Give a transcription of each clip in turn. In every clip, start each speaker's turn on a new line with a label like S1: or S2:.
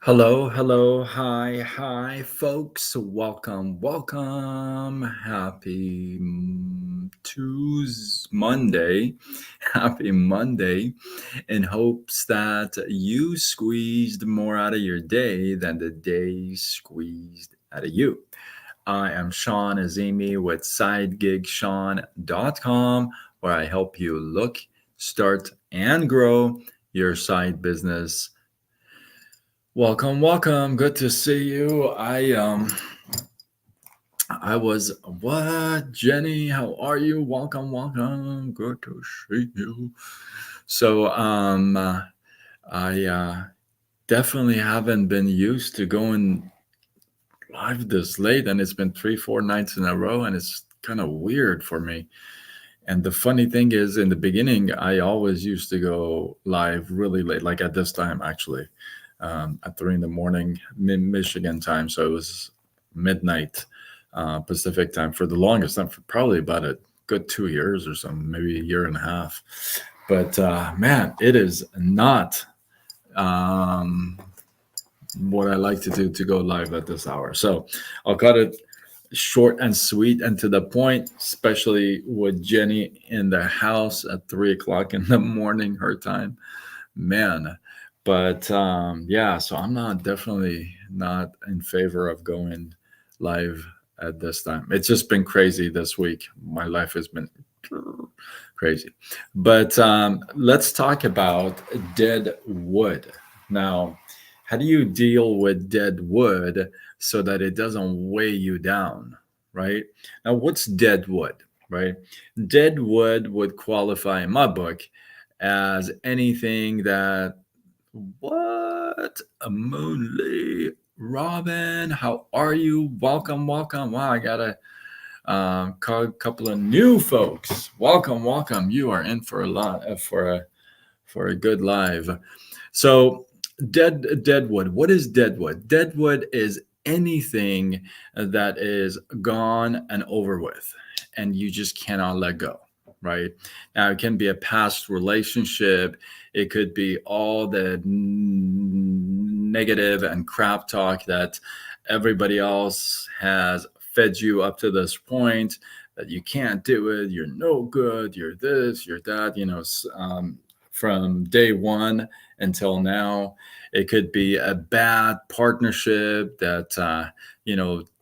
S1: Hello, hello, hi, hi, folks. Welcome, welcome. Happy Tuesday, Monday. Happy Monday. In hopes that you squeezed more out of your day than the day squeezed out of you. I am Sean Azimi with SideGigSean.com, where I help you look, start, and grow your side business. Welcome, welcome. Good to see you. I was what, Jenny? How are you? Welcome, welcome. Good to see you. So I definitely haven't been used to going live this late, and it's been 3, 4 nights in a row, and it's kind of weird for me. And the funny thing is, in the beginning, I always used to go live really late, like at this time, actually, at 3 in the morning, Michigan time. So it was midnight Pacific time for the longest time, for probably about a good 2 years or something, maybe a year and a half. But man, it is not um, what I like to do to go live at this hour. So I'll cut it short and sweet and to the point, especially with Jenny in the house at 3 o'clock in the morning, her time. Man. But yeah, so I'm not definitely not in favor of going live at this time. It's just been crazy this week. My life has been crazy. But let's talk about dead wood. Now, how do you deal with dead wood so that it doesn't weigh you down, right? Now, what's dead wood, right? Dead wood would qualify in my book as anything that, what? A Moonly Robin, how are you? Welcome, welcome. Wow, I got a couple of new folks. Welcome, welcome. You are in for a lot for a good live. So, deadwood. What is deadwood? Deadwood is anything that is gone and over with, and you just cannot let go. Right now, it can be a past relationship. It could be all the negative and crap talk that everybody else has fed you up to this point, that you can't do it, you're no good, you're this, you're that, from day one until now. It could be a bad partnership that,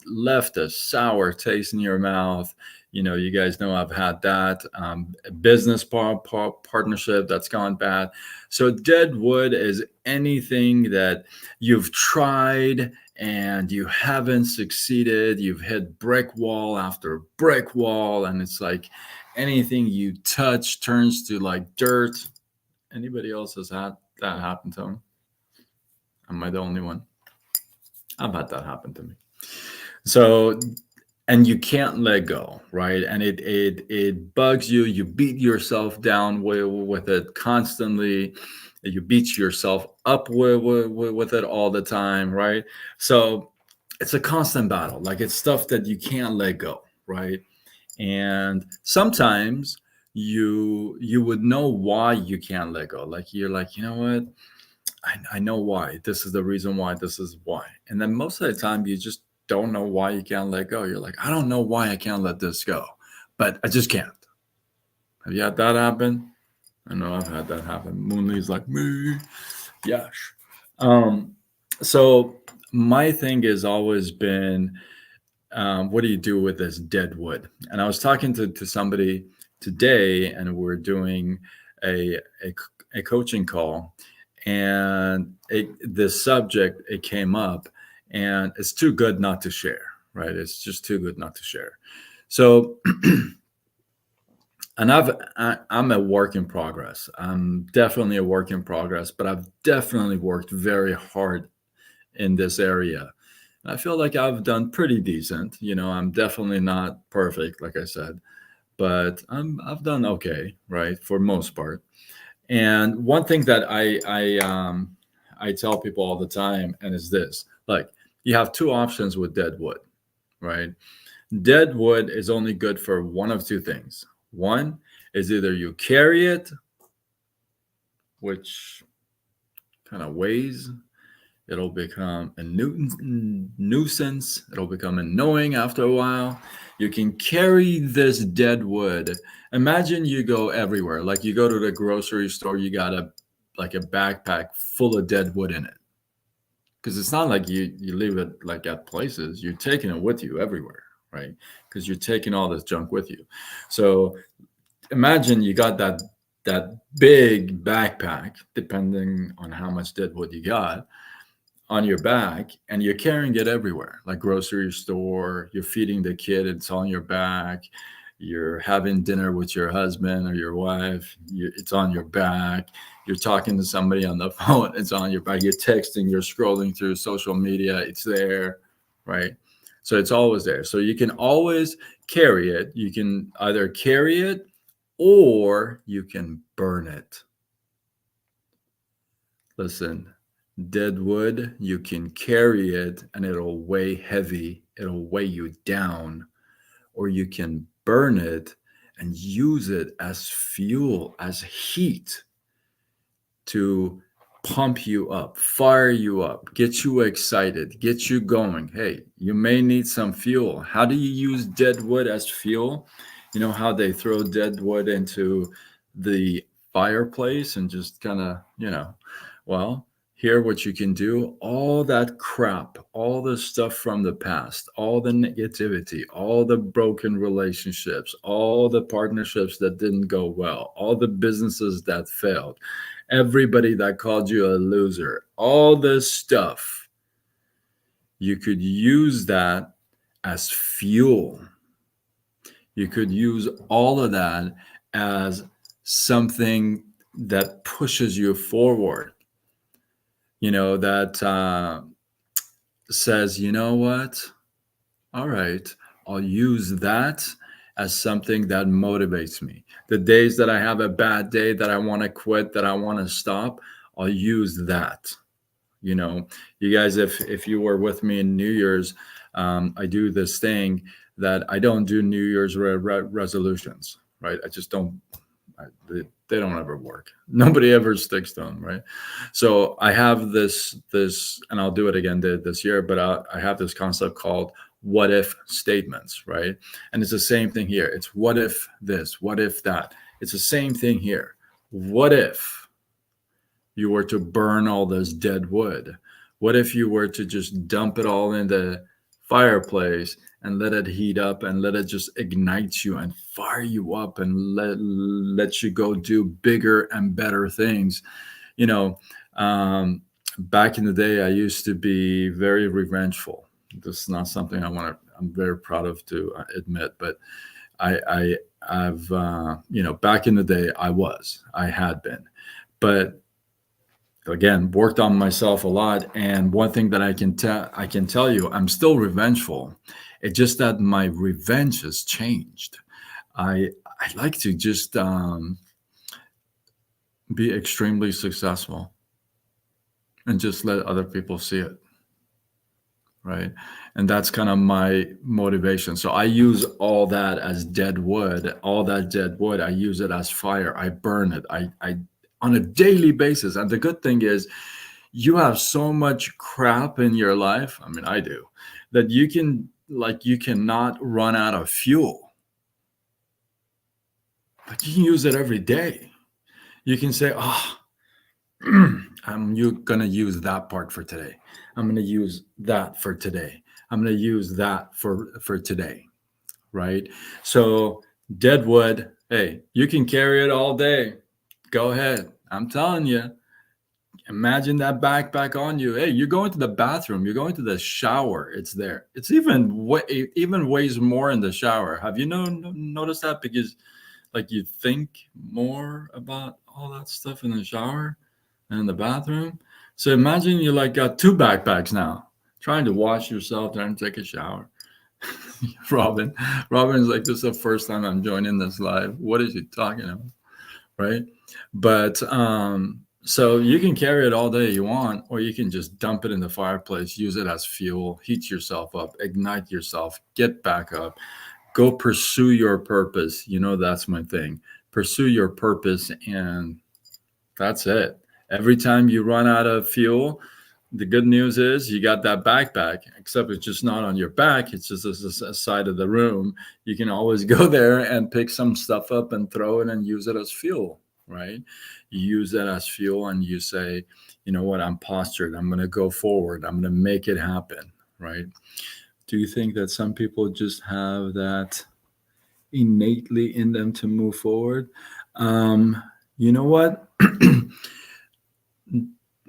S1: left a sour taste in your mouth. You guys know I've had that. A business partnership that's gone bad. So, dead wood is anything that you've tried and you haven't succeeded. You've hit brick wall after brick wall, and it's like anything you touch turns to like dirt. Anybody else has had that happen to them? Am I the only one? I've had that happen to me. So, and you can't let go, right? And it bugs you. You beat yourself down with it constantly. You beat yourself up with it all the time, right? So it's a constant battle. Like, it's stuff that you can't let go, right? And sometimes you would know why you can't let go. Like, you're like, you know what? I know why. This is the reason why. This is why. And then most of the time, you just don't know why you can't let go. You're like, I don't know why I can't let this go, but I just can't. Have you had that happen? I know I've had that happen. Moonly's like, me. Yes. Um, so my thing has always been, what do you do with this dead wood? And I was talking to somebody today, and we're doing a, a coaching call, and the subject, it came up, and it's too good not to share, right? It's just too good not to share. So, and I'm a work in progress. I'm definitely a work in progress, but I've definitely worked very hard in this area. I feel like I've done pretty decent. I'm definitely not perfect, like I said, but I've done okay, right, for most part. And one thing that I tell people all the time, and is this: like, you have two options with dead wood, right? Dead wood is only good for one of two things. One is either you carry it, which kind of weighs. It'll become a nuisance. It'll become annoying after a while. You can carry this dead wood. Imagine you go everywhere. Like you go to the grocery store, you got a backpack full of dead wood in it. Because it's not like you leave it like at places. You're taking it with you everywhere, right? Because you're taking all this junk with you. So imagine you got that big backpack, depending on how much dead wood you got, on your back, and you're carrying it everywhere, like grocery store. You're feeding the kid, it's on your back. You're having dinner with your husband or your wife, it's on your back. You're talking to somebody on the phone, it's on your back. You're texting, you're scrolling through social media, it's there, right? So it's always there. So you can always carry it. You can either carry it or you can burn it. Listen, dead wood, you can carry it and it'll weigh heavy, it'll weigh you down, or you can burn it and use it as fuel, as heat to pump you up, fire you up, get you excited, get you going. Hey, you may need some fuel. How do you use dead wood as fuel? You know how they throw dead wood into the fireplace and just kind of, well, here what you can do, all that crap, all the stuff from the past, all the negativity, all the broken relationships, all the partnerships that didn't go well, all the businesses that failed, everybody that called you a loser, all this stuff, you could use that as fuel. You could use all of that as something that pushes you forward, that says, you know what? All right, I'll use that as something that motivates me. The days that I have a bad day, that I want to quit, that I want to stop, I'll use that. You guys, if you were with me in New Year's, I do this thing that I don't do New Year's resolutions, right? I just don't. They don't ever work. Nobody ever sticks to them, right? So I have this, and I'll do it again this year, but I have this concept called what if statements, right? And it's the same thing here. It's what if this, what if that. It's the same thing here. What if you were to burn all this dead wood? What if you were to just dump it all in the fireplace and let it heat up and let it just ignite you and fire you up and let you go do bigger and better things? Back in the day, I used to be very revengeful. This is not something I'm very proud of to admit, but I've back in the day, I had been, but again, worked on myself a lot. And one thing that I can tell you, I'm still revengeful. It's just that my revenge has changed. I like to just be extremely successful and just let other people see it, right? And that's kind of my motivation. So I use all that as dead wood. All that dead wood, I use it as fire. I burn it. I on a daily basis. And the good thing is, you have so much crap in your life. I mean, I do, that you cannot run out of fuel. But you can use it every day. You can say, I'm going to use that part for today. I'm going to use that for today. I'm going to use that for today, right? So dead wood, hey, you can carry it all day. Go ahead. I'm telling you, imagine that backpack on you. Hey, you're going to the bathroom, you're going to the shower, it's there. It's even weighs more in the shower. Have you noticed that? Because like you think more about all that stuff in the shower and in the bathroom. So imagine you like got two backpacks now, trying to wash yourself, trying to take a shower. Robin's like, this is the first time I'm joining this live. What is he talking about? Right? But so you can carry it all day you want, or you can just dump it in the fireplace, use it as fuel, heat yourself up, ignite yourself, get back up, go pursue your purpose. That's my thing. Pursue your purpose, and that's it. Every time you run out of fuel, the good news is you got that backpack, except it's just not on your back. It's just a side of the room. You can always go there and pick some stuff up and throw it and use it as fuel, right? You use that as fuel and you say, you know what, I'm postured. I'm going to go forward. I'm going to make it happen, right? Do you think that some people just have that innately in them to move forward? You know what?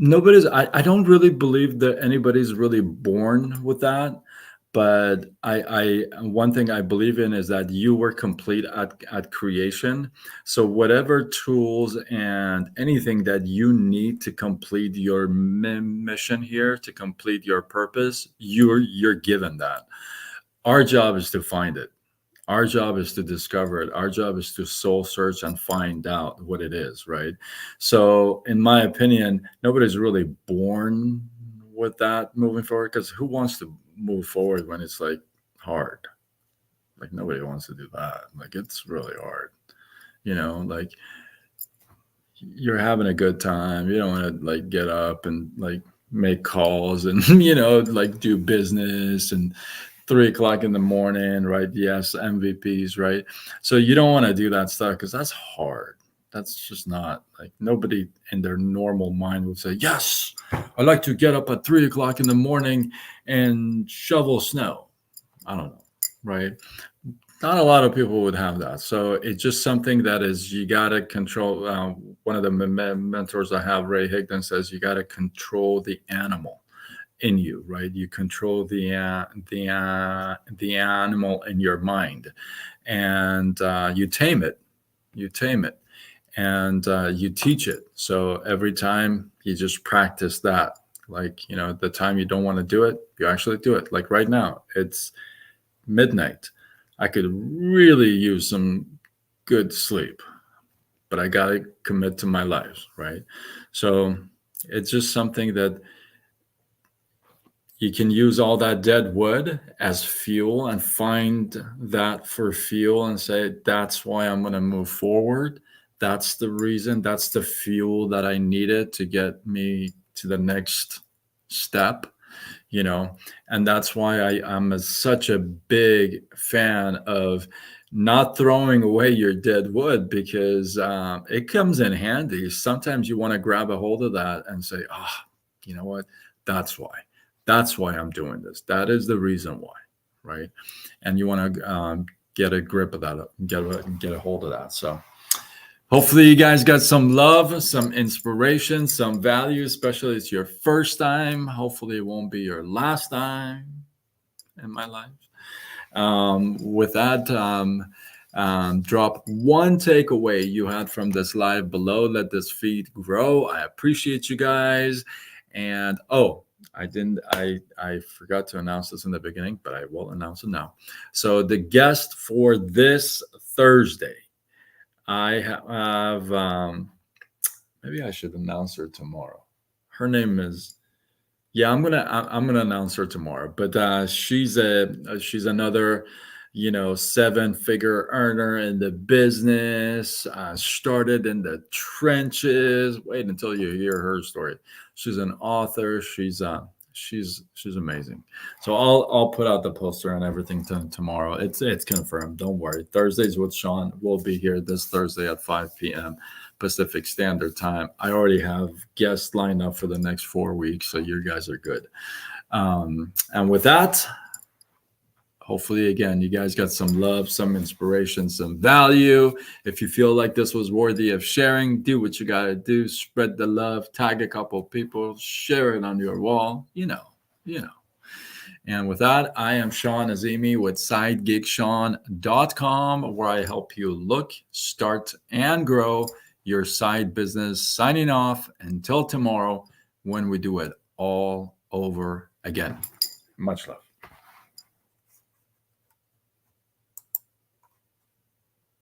S1: I don't really believe that anybody's really born with that. But one thing I believe in is that you were complete at creation. So whatever tools and anything that you need to complete your mission here, to complete your purpose, you're given that. Our job is to find it. Our job is to discover it. Our job is to soul search and find out what it is, right? So, in my opinion, nobody's really born with that moving forward, because who wants to move forward when it's like hard? Like, nobody wants to do that. Like, it's really hard, like you're having a good time. You don't want to like get up and like make calls and, like do business and 3 o'clock in the morning, right? Yes, MVPs, right? So you don't want to do that stuff because that's hard. That's just not like, nobody in their normal mind would say, yes, I like to get up at 3 o'clock in the morning and shovel snow. I don't know, right? Not a lot of people would have that. So it's just something that is, you got to control. One of the mentors I have, Ray Higdon, says you got to control the animal in you, right? You control the animal in your mind, and you tame it. You tame it, and you teach it. So every time you just practice that. Like, the time you don't want to do it, you actually do it. Like right now, it's midnight. I could really use some good sleep, but I got to commit to my life, right? So it's just something that you can use all that dead wood as fuel and find that for fuel and say, that's why I'm going to move forward. That's the reason. That's the fuel that I needed to get me to the next step. And that's why I'm such a big fan of not throwing away your dead wood, because it comes in handy. Sometimes you want to grab a hold of that and say, you know what? That's why I'm doing this. That is the reason why, right? And you want to get a grip of that, get a hold of that. So hopefully you guys got some love, some inspiration, some value, especially it's your first time. Hopefully it won't be your last time in my life. With that, drop one takeaway you had from this live below. Let this feed grow. I appreciate you guys. And I forgot to announce this in the beginning, but I will announce it now. So the guest for this Thursday, I have, maybe I should announce her tomorrow. Her name is, I'm gonna announce her tomorrow. But she's another, 7-figure earner in the business. Started in the trenches. Wait until you hear her story. She's an author. She's amazing. So I'll put out the poster and everything tomorrow. It's confirmed. Don't worry. Thursdays with Sean will be here this Thursday at 5 p.m. Pacific Standard Time. I already have guests lined up for the next 4 weeks, so you guys are good. And with that, hopefully, again, you guys got some love, some inspiration, some value. If you feel like this was worthy of sharing, do what you got to do. Spread the love, tag a couple people, share it on your wall, And with that, I am Sean Azimi with SideGigSean.com, where I help you look, start, and grow your side business. Signing off until tomorrow when we do it all over again. Much love.